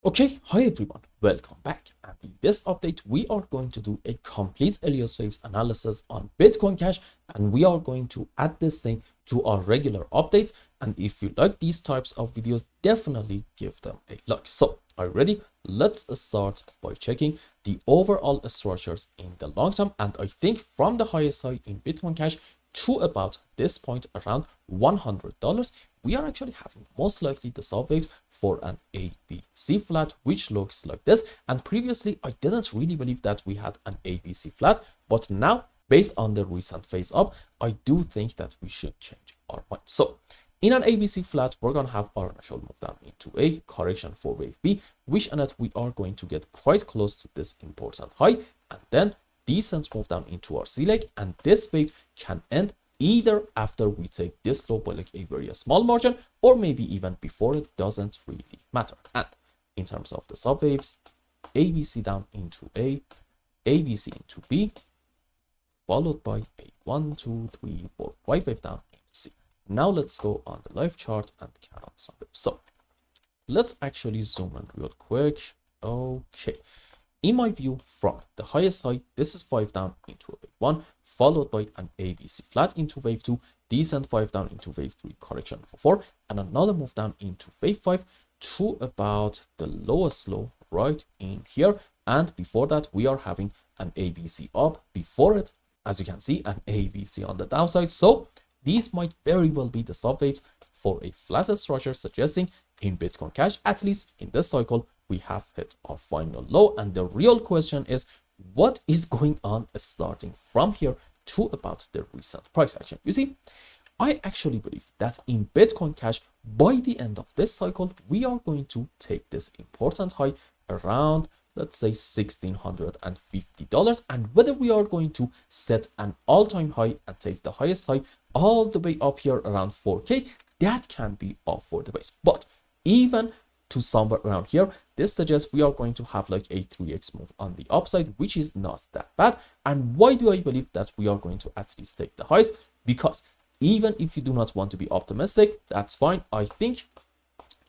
Okay, hi everyone, welcome back. And in this update, we are going to do a complete Elliott waves analysis on Bitcoin Cash, and we are going to add this thing to our regular updates. And if you like these types of videos, definitely give them a like. So, are you ready? Let's start by checking the overall structures in the long term. And I think from the highest side in Bitcoin Cash to about this point around $100, we are actually having most likely the subwaves for an ABC flat, which looks like this. And previously, I didn't really believe that we had an ABC flat, but now, based on the recent phase up, I do think that we should change our mind. So, in an ABC flat, we're going to have our initial move down into a correction for wave B, which in it we are going to get quite close to this important high, and then decent move down into our C leg, and this wave can end either after we take this low by like a very small margin, or maybe even before. It doesn't really matter. And in terms of the sub waves, ABC down into A, ABC into B, followed by a 1, 2, 3, 4, 5 wave down into C. Now let's go on the live chart and count sub waves. So let's actually zoom in real quick. Okay. In my view, from the highest high, this is 5 down into a wave 1, followed by an ABC flat into wave 2, decent 5 down into wave 3, correction for 4, and another move down into wave 5 to about the lowest low right in here. And before that, we are having an ABC up. Before it, as you can see, an ABC on the downside. So these might very well be the subwaves for a flatter structure, suggesting in Bitcoin Cash, at least in this cycle, we have hit our final low. And the real question is, what is going on starting from here to about the recent price action? You see, I actually believe that in Bitcoin Cash, by the end of this cycle, we are going to take this important high around, let's say, $1,650. And whether we are going to set an all-time high and take the highest high all the way up here around 4K, that can be off for the base. But even to somewhere around here, this suggests we are going to have like a 3x move on the upside, which is not that bad. And why do I believe that we are going to at least take the highs? Because even if you do not want to be optimistic, that's fine. I think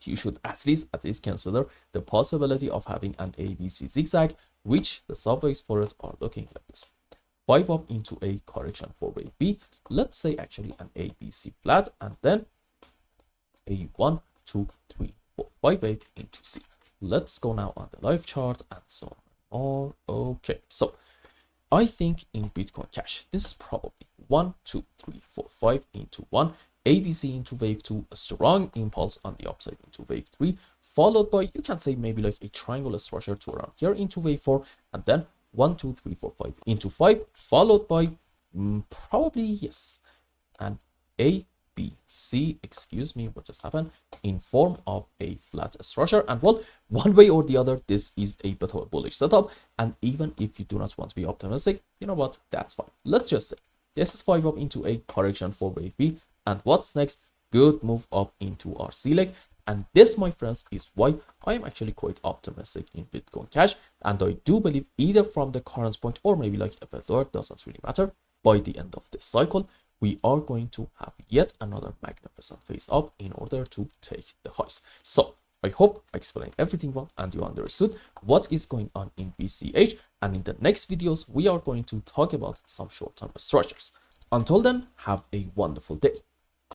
you should at least consider the possibility of having an ABC zigzag, which the subways for it are looking like this. 5 up into a correction for wave B. Let's say actually an ABC flat, and then a 1, 2, 3, 4, 5 wave into C. Let's go now on the live chart and so on. Okay, so I think in Bitcoin Cash, this is probably 1, 2, 3, 4, 5 into 1, ABC into wave 2, a strong impulse on the upside into wave 3, followed by, you can say maybe like a triangular structure to around here into wave 4, and then 1, 2, 3, 4, 5 into 5, followed by probably, yes, an ABC, excuse me, what just happened, in form of a flat structure. And well, one way or the other, this is a bit of a bullish setup. And even if you do not want to be optimistic, you know what, that's fine. Let's just say this is 5 up into a correction for wave B. And what's next? Good move up into our C leg. And this, my friends, is why I am actually quite optimistic in Bitcoin Cash. And I do believe either from the current point or maybe like a bit lower, doesn't really matter, by the end of this cycle, we are going to have yet another magnificent face up in order to take the highs. So I hope I explained everything well and you understood what is going on in BCH. And in the next videos, we are going to talk about some short-term structures. Until then, have a wonderful day.